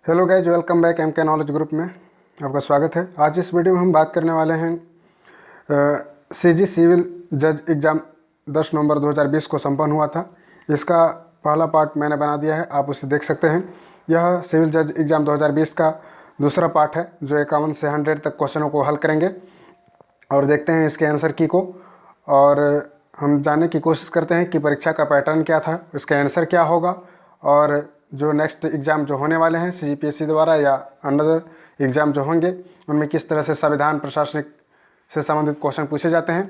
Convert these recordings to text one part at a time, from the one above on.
Hello guys, welcome back M K knowledge group में आपका स्वागत है। आज इस वीडियो में हम बात करने वाले हैं सीजी सिविल जज एग्ज़ाम 10 नवंबर 2020 को संपन्न हुआ था। इसका पहला पार्ट मैंने बना दिया है, आप उसे देख सकते हैं। यह सिविल जज एग्ज़ाम 2020 का दूसरा पार्ट है जो 51 से 100 तक क्वेश्चनों को हल करेंगे और देखते हैं इसके आंसर की को, और हम जानने की कोशिश करते हैं कि परीक्षा का पैटर्न क्या था, इसका आंसर क्या होगा, और जो नेक्स्ट एग्ज़ाम जो होने वाले हैं सीजीपीएससी द्वारा या अनदर एग्ज़ाम जो होंगे उनमें किस तरह से संविधान प्रशासनिक से संबंधित क्वेश्चन पूछे जाते हैं।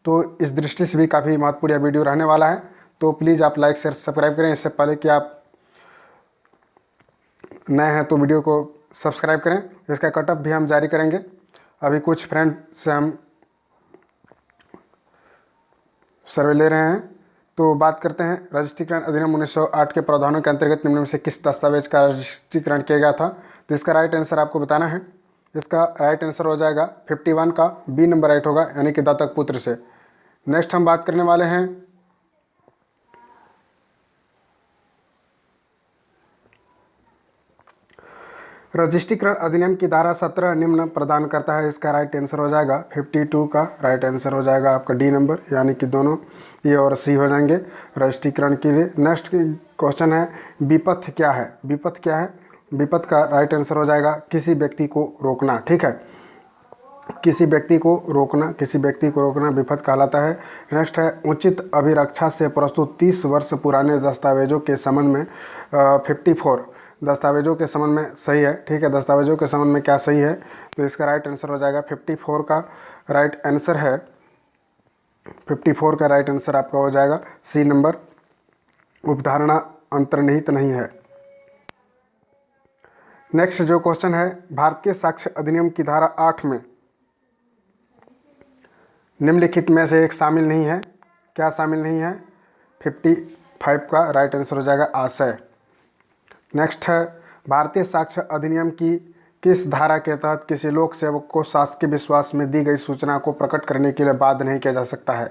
तो इस दृष्टि से भी काफ़ी महत्वपूर्ण यह वीडियो रहने वाला है। तो प्लीज़ आप लाइक शेयर सब्सक्राइब करें। इससे पहले कि आप नए हैं तो वीडियो को सब्सक्राइब करें। इसका कटअप भी हम जारी करेंगे। अभी कुछ फ्रेंड से हम सर्वे ले रहे हैं। तो बात करते हैं रजिस्ट्रीकरण अधिनियम 1908 के प्रावधानों के अंतर्गत निम्न में से किस दस्तावेज का रजिस्ट्रीकरण किया गया था। तो इसका राइट आंसर आपको बताना है। इसका राइट आंसर हो जाएगा 51 का बी नंबर राइट होगा, यानी कि दत्तक पुत्र से। नेक्स्ट हम बात करने वाले हैं रजिस्ट्रीकरण अधिनियम की धारा 17 निम्न प्रदान करता है। इसका राइट आंसर हो जाएगा 52 का राइट आंसर हो जाएगा आपका डी नंबर, यानी कि दोनों ए और सी हो जाएंगे रजिस्ट्रीकरण के लिए। नेक्स्ट क्वेश्चन है विपथ क्या है। विपथ क्या है? विपथ का राइट आंसर हो जाएगा किसी व्यक्ति को रोकना। ठीक है, किसी व्यक्ति को रोकना, किसी व्यक्ति को रोकना विपथ कहलाता है। नेक्स्ट है उचित अभिरक्षा से प्रस्तुत 30 वर्ष पुराने दस्तावेजों के संबंध में 54 दस्तावेजों के संबंध में सही है। ठीक है, दस्तावेजों के संबंध में क्या सही है? तो इसका राइट आंसर हो जाएगा 54 का राइट आंसर है 54 का राइट आंसर आपका हो जाएगा सी नंबर, उपधारणा अंतर्निहित नहीं है। नेक्स्ट जो क्वेश्चन है भारतीय साक्ष्य अधिनियम की धारा 8 में निम्नलिखित में से एक शामिल नहीं है। क्या शामिल नहीं है? 55 का राइट आंसर हो जाएगा आशय। नेक्स्ट है भारतीय साक्ष्य अधिनियम की किस धारा के तहत किसी लोक सेवक को शासकीय विश्वास में दी गई सूचना को प्रकट करने के लिए बाध्य नहीं किया जा सकता है।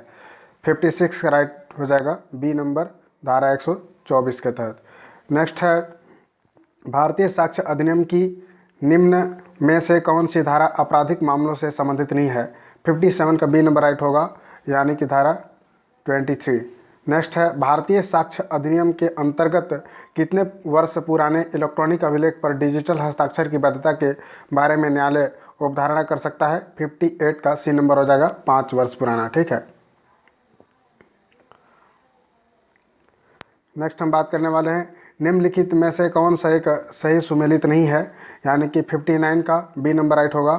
56 का राइट हो जाएगा बी नंबर, धारा 124 के तहत। नेक्स्ट है भारतीय साक्ष्य अधिनियम की निम्न में से कौन सी धारा आपराधिक मामलों से संबंधित नहीं है। 57 का बी नंबर राइट होगा, यानी कि धारा 23। नेक्स्ट है भारतीय साक्ष्य अधिनियम के अंतर्गत कितने वर्ष पुराने इलेक्ट्रॉनिक अभिलेख पर डिजिटल हस्ताक्षर की वैधता के बारे में न्यायालय उपधारणा कर सकता है। 58 का सी नंबर हो जाएगा 5 वर्ष पुराना। ठीक है, नेक्स्ट हम बात करने वाले हैं निम्नलिखित में से कौन सा एक सही सुमेलित नहीं है, यानी कि 59 का बी नंबर राइट होगा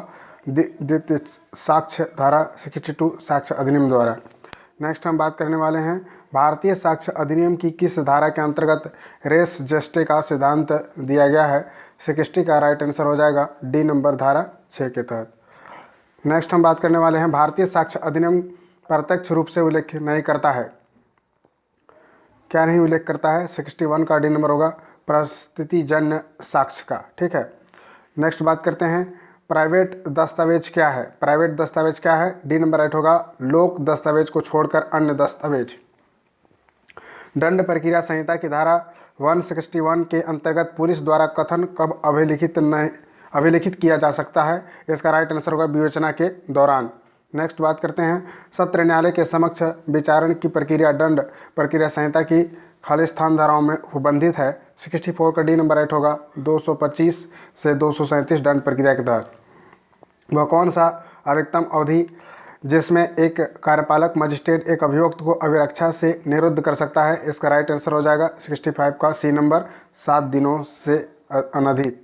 द्वितीय साक्ष्य धारा 62 साक्ष्य अधिनियम द्वारा। नेक्स्ट हम बात करने वाले हैं भारतीय साक्ष्य अधिनियम की किस धारा के अंतर्गत रेस जेस्टे का सिद्धांत दिया गया है। 60 का राइट आंसर हो जाएगा डी नंबर, धारा 6 के तहत। नेक्स्ट हम बात करने वाले हैं भारतीय साक्ष्य अधिनियम प्रत्यक्ष रूप से उल्लेख नहीं करता है। क्या नहीं उल्लेख करता है? 61 का डी नंबर होगा परिस्थितिजन्य साक्ष्य का। ठीक है, नेक्स्ट बात करते हैं प्राइवेट दस्तावेज क्या है। प्राइवेट दस्तावेज क्या है? डी नंबर राइट होगा लोक दस्तावेज को छोड़कर अन्य दस्तावेज। दंड प्रक्रिया संहिता की धारा 161 के अंतर्गत पुलिस द्वारा कथन कब अभिलिखित किया जा सकता है। इसका राइट आंसर होगा विवेचना के दौरान। नेक्स्ट बात करते हैं सत्र न्यायालय के समक्ष विचारण की प्रक्रिया दंड प्रक्रिया संहिता की खालिस्तान धाराओं में उपबंधित है। 64 का डी नंबर राइट होगा 225 से 237 दंड प्रक्रिया के तहत। वह कौन सा अधिकतम अवधि जिसमें एक कार्यपालक मजिस्ट्रेट एक अभियुक्त को अभिरक्षा से निरुद्ध कर सकता है। इसका राइट आंसर हो जाएगा 65 का सी नंबर, 7 दिनों से अनधिक।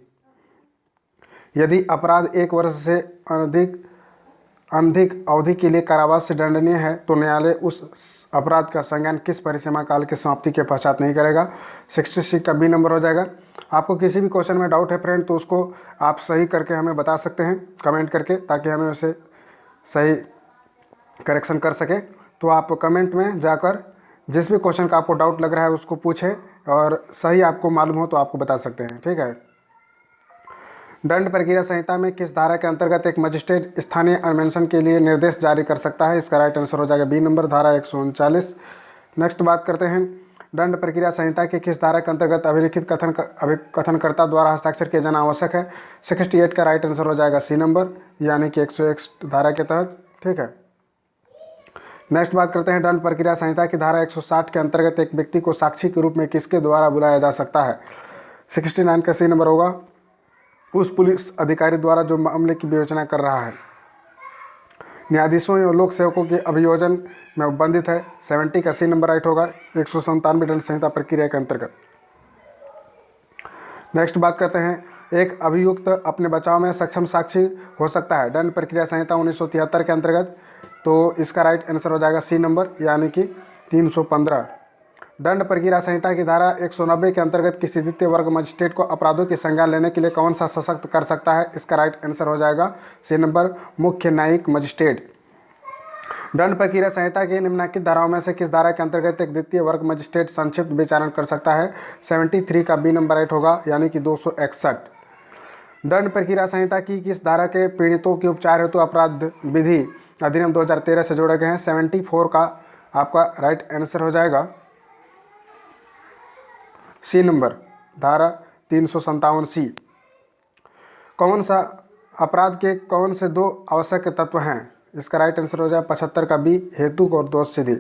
यदि अपराध 1 वर्ष से अधिक अवधि के लिए कारावास से दंडनीय है तो न्यायालय उस अपराध का संज्ञान किस परिसीमा काल की समाप्ति के पश्चात नहीं करेगा। 66 का बी नंबर हो जाएगा। आपको किसी भी क्वेश्चन में डाउट है फ्रेंड, तो उसको आप सही करके हमें बता सकते हैं कमेंट करके, ताकि हमें उसे सही करेक्शन कर सके। तो आप कमेंट में जाकर जिस भी क्वेश्चन का आपको डाउट लग रहा है उसको पूछें, और सही आपको मालूम हो तो आपको बता सकते हैं। ठीक है, दंड प्रक्रिया संहिता में किस धारा के अंतर्गत एक मजिस्ट्रेट स्थानीय अन्वेषण के लिए निर्देश जारी कर सकता है। इसका राइट आंसर हो जाएगा बी नंबर, धारा 139। नेक्स्ट बात करते हैं दंड प्रक्रिया संहिता के किस धारा के अंतर्गत अभिलिखित कथनकर्ता द्वारा हस्ताक्षर किया जाना आवश्यक है? 68 का राइट आंसर हो जाएगा सी नंबर, यानी कि 101 धारा के तहत। ठीक है, नेक्स्ट बात करते हैं दंड प्रक्रिया संहिता की धारा 160 के अंतर्गत एक व्यक्ति को साक्षी के रूप में किसके द्वारा बुलाया जा सकता है? 69 का सी नंबर होगा उस पुलिस अधिकारी द्वारा जो मामले की विवेचना कर रहा है, न्यायाधीशों एवं लोक सेवकों के अभियोजन में उपबंधित है। 70 का सी नंबर राइट होगा 197 दंड संहिता प्रक्रिया के अंतर्गत। नेक्स्ट बात करते हैं एक अभियुक्त अपने बचाव में सक्षम साक्षी हो सकता है, दंड प्रक्रिया संहिता 1973 के अंतर्गत। तो इसका राइट आंसर हो जाएगा सी नंबर, यानी कि 315। दंड प्रक्रिया संहिता की धारा 190 के अंतर्गत किसी द्वितीय वर्ग मजिस्ट्रेट को अपराधों की संज्ञान लेने के लिए कौन सा सशक्त कर सकता है? इसका राइट आंसर हो जाएगा सी नंबर, मुख्य न्यायिक मजिस्ट्रेट। दंड प्रक्रिया संहिता की निम्नलिखित धाराओं में से किस धारा के अंतर्गत एक द्वितीय वर्ग मजिस्ट्रेट संक्षिप्त विचारण कर सकता है? 73 का बी नंबर राइट होगा, यानी कि 261। दंड प्रक्रिया संहिता की किस धारा के पीड़ितों के उपचार हेतु अपराध विधि अधिनियम 2013 से जोड़े गए हैं? 74 का आपका राइट आंसर हो जाएगा सी नंबर, धारा 357C। कौन सा अपराध के कौन से दो आवश्यक तत्व हैं? इसका राइट आंसर हो जाए 75 का बी, हेतु और दोष सिद्धि।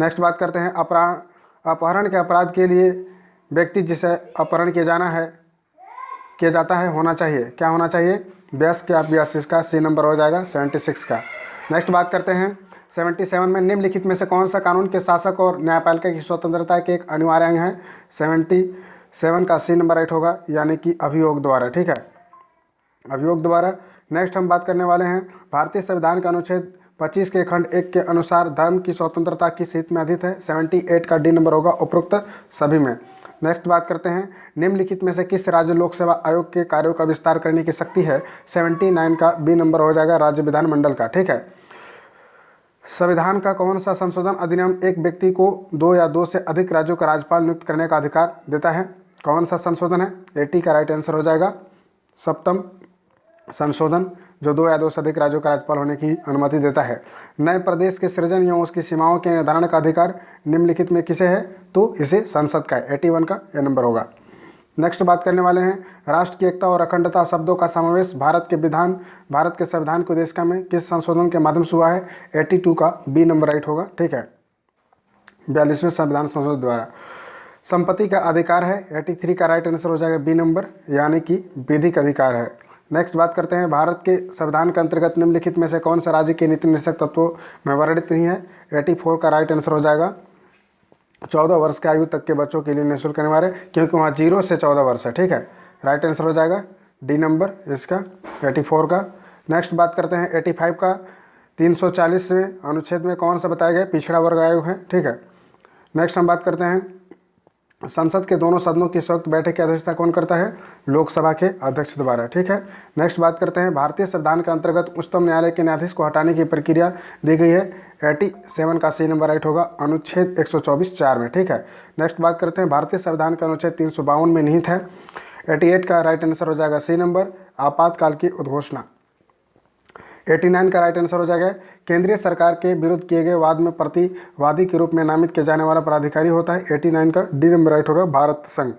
नेक्स्ट बात करते हैं अपहरण के अपराध के लिए व्यक्ति जिसे अपहरण किया जाता है होना चाहिए, क्या होना चाहिए? वयस्क या अभ्यस्त, इसका सी नंबर हो जाएगा 76 का। नेक्स्ट बात करते हैं 77 में निम्नलिखित में से कौन सा कानून के शासक और न्यायपालिका की स्वतंत्रता के एक अनिवार्य अंग है? 77 का सी नंबर राइट होगा, यानी कि अभियोग द्वारा। ठीक है, अभियोग द्वारा। नेक्स्ट हम बात करने वाले हैं भारतीय संविधान के अनुच्छेद 25 के खंड 1 के अनुसार धर्म की स्वतंत्रता किस हित में अधित है? 78 का डी नंबर होगा उपरोक्त सभी में। नेक्स्ट बात करते हैं निम्नलिखित में से किस राज्य लोक सेवा आयोग के कार्यों का विस्तार करने की शक्ति है? 79 का बी नंबर हो जाएगा राज्य विधानमंडल का। ठीक है, संविधान का कौन सा संशोधन अधिनियम एक व्यक्ति को 2 या 2 से अधिक राज्यों का राज्यपाल नियुक्त करने का अधिकार देता है? कौन सा संशोधन है? 80 का राइट आंसर हो जाएगा सप्तम संशोधन, जो 2 या 2 से अधिक राज्यों का राज्यपाल होने की अनुमति देता है। नए प्रदेश के सृजन एवं उसकी सीमाओं के निर्धारण का अधिकार निम्नलिखित में किसे है? तो इसे संसद का है। 81 का ये नंबर होगा। नेक्स्ट बात करने वाले हैं राष्ट्र की एकता और अखंडता शब्दों का समावेश भारत के संविधान के उद्देश्य में किस संशोधन के माध्यम से हुआ है? 82 का बी नंबर राइट होगा। ठीक है, 42वें संविधान संशोधन द्वारा। संपत्ति का अधिकार है, 83 का राइट आंसर हो जाएगा बी नंबर, यानी कि विधिक अधिकार है। नेक्स्ट बात करते हैं भारत के संविधान के अंतर्गत निम्नलिखित में से कौन सा राज्य के नीति निर्देशक तत्वों में वर्णित नहीं है? 84 का राइट आंसर हो जाएगा 14 वर्ष की आयु तक के बच्चों के लिए निःशुल्क अनिवार्य, क्योंकि वहाँ 0 से 14 वर्ष है। ठीक है, राइट आंसर हो जाएगा डी नंबर इसका 84 का। नेक्स्ट बात करते हैं 85 का 340वें अनुच्छेद में कौन सा बताया गया? पिछड़ा वर्ग आयोग है। ठीक है, नेक्स्ट हम बात करते हैं संसद के दोनों सदनों की संयुक्त बैठक की अध्यक्षता कौन करता है? लोकसभा के अध्यक्ष द्वारा। ठीक है, नेक्स्ट बात करते हैं भारतीय संविधान के अंतर्गत उच्चतम न्यायालय के न्यायाधीश को हटाने की प्रक्रिया दी गई है। 87 का सी नंबर राइट होगा अनुच्छेद 124(4) में। ठीक है, नेक्स्ट बात करते हैं भारतीय संविधान का अनुच्छेद 352 में निहित है। 88 का राइट आंसर हो जाएगा सी नंबर, आपातकाल की उद्घोषणा। 89 का राइट आंसर हो जाएगा केंद्रीय सरकार के विरुद्ध किए गए वाद में प्रतिवादी के रूप में नामित किया जाने वाला प्राधिकारी होता है। 89 का डी नंबर राइट होगा भारत संघ।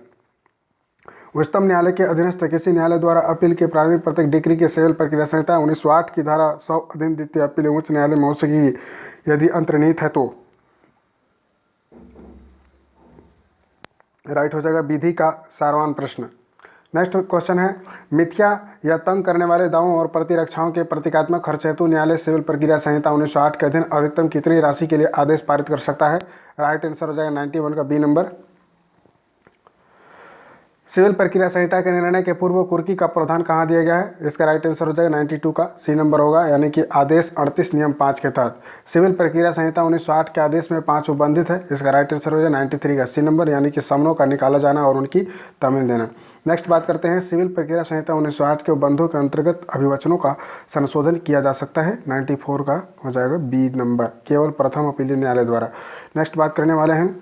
उच्चतम न्यायालय के अधीनस्थ किसी न्यायालय द्वारा अपील के प्रारंभिक प्रत्येक डिग्री के सिविल प्रक्रिया संहिता 1908 की धारा 100 अधीन द्वितीय अपील उच्च न्यायालय में हो सकेगी यदि अंतर्निहित है तो राइट हो जाएगा विधि का सारवान प्रश्न। नेक्स्ट क्वेश्चन है मिथ्या या तंग करने वाले दावों और प्रतिरक्षाओं के प्रतीकात्मक खर्च हेतु न्यायालय सिविल प्रक्रिया संहिता 1908 के अधीन अधिकतम कितनी राशि के लिए आदेश पारित कर सकता है? राइट आंसर हो जाएगा 91 का बी नंबर। सिविल प्रक्रिया संहिता के निर्णय के पूर्व कुर्की का प्रावधान कहाँ दिया गया है? इसका राइट आंसर हो जाएगा 92 का सी नंबर होगा, यानी कि आदेश 38 नियम 5 के तहत। सिविल प्रक्रिया संहिता 1908 के आदेश में 5 उपबंधित है। इसका राइट आंसर हो जाएगा 93 का सी नंबर, यानी कि समनों का निकाला जाना और उनकी तामील देना। नेक्स्ट बात करते हैं सिविल प्रक्रिया संहिता 1908 के उपबंधों के अंतर्गत अभिवचनों का संशोधन किया जा सकता है। 94 का हो जाएगा बी नंबर, केवल प्रथम अपीलीय न्यायालय द्वारा। नेक्स्ट बात करने वाले हैं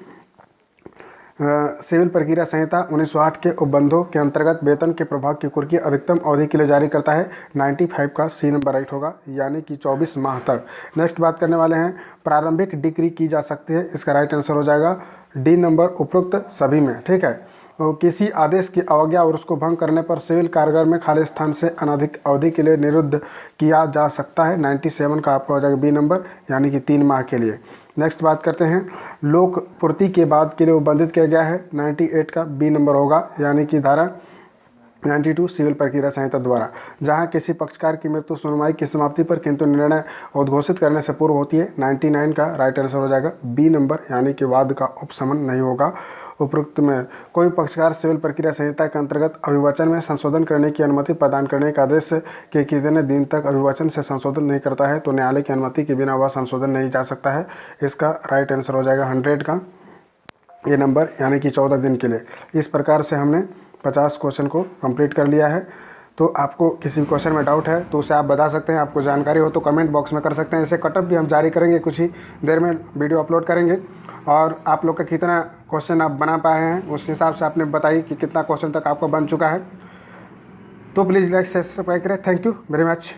सिविल प्रक्रिया संहिता 1908 के उपबंधों के अंतर्गत वेतन के प्रभाव की कुर्की अधिकतम अवधि के लिए जारी करता है। 95 का सी नंबर राइट होगा, यानी कि 24 माह तक। नेक्स्ट बात करने वाले हैं प्रारंभिक डिक्री की जा सकती है। इसका राइट आंसर हो जाएगा डी नंबर उपरोक्त सभी में, ठीक है। तो किसी आदेश की अवज्ञा और उसको भंग करने पर सिविल कारागार में खाली स्थान से अनधिक अवधि के लिए निरुद्ध किया जा सकता है। 97 का आपका हो जाएगा बी नंबर, यानी कि 3 माह के लिए। नेक्स्ट बात करते हैं, लोक पूर्ति के बाद के लिए उपबंधित किया गया है। 98 का बी नंबर होगा, यानी कि धारा 92 सिविल प्रक्रिया संहिता द्वारा, जहां किसी पक्षकार की मृत्यु सुनवाई की समाप्ति पर किंतु निर्णय उद्घोषित करने से पूर्व होती है। 99 का राइट आंसर हो जाएगा बी नंबर, यानी कि वाद का उपशमन नहीं होगा। उपरोक्त में कोई पक्षकार सिविल प्रक्रिया संहिता के अंतर्गत अभिवचन में संशोधन करने की अनुमति प्रदान करने के आदेश के कितने दिन तक अभिवचन से संशोधन नहीं करता है तो न्यायालय की अनुमति के बिना वह संशोधन नहीं जा सकता है। इसका राइट आंसर हो जाएगा 100 का ये नंबर, यानी कि 14 दिन के लिए। इस प्रकार से हमने 50 क्वेश्चन को कंप्लीट कर लिया है। तो आपको किसी भी क्वेश्चन में डाउट है तो उसे आप बता सकते हैं, आपको जानकारी हो तो कमेंट बॉक्स में कर सकते हैं। इसे कटअप भी हम जारी करेंगे, कुछ ही देर में वीडियो अपलोड करेंगे, और आप लोग का कितना क्वेश्चन आप बना पाए हैं उस हिसाब से आपने बताइए कि कितना क्वेश्चन तक आपका बन चुका है। तो प्लीज़ लाइक सब्सक्राइब करें। Thank you very much.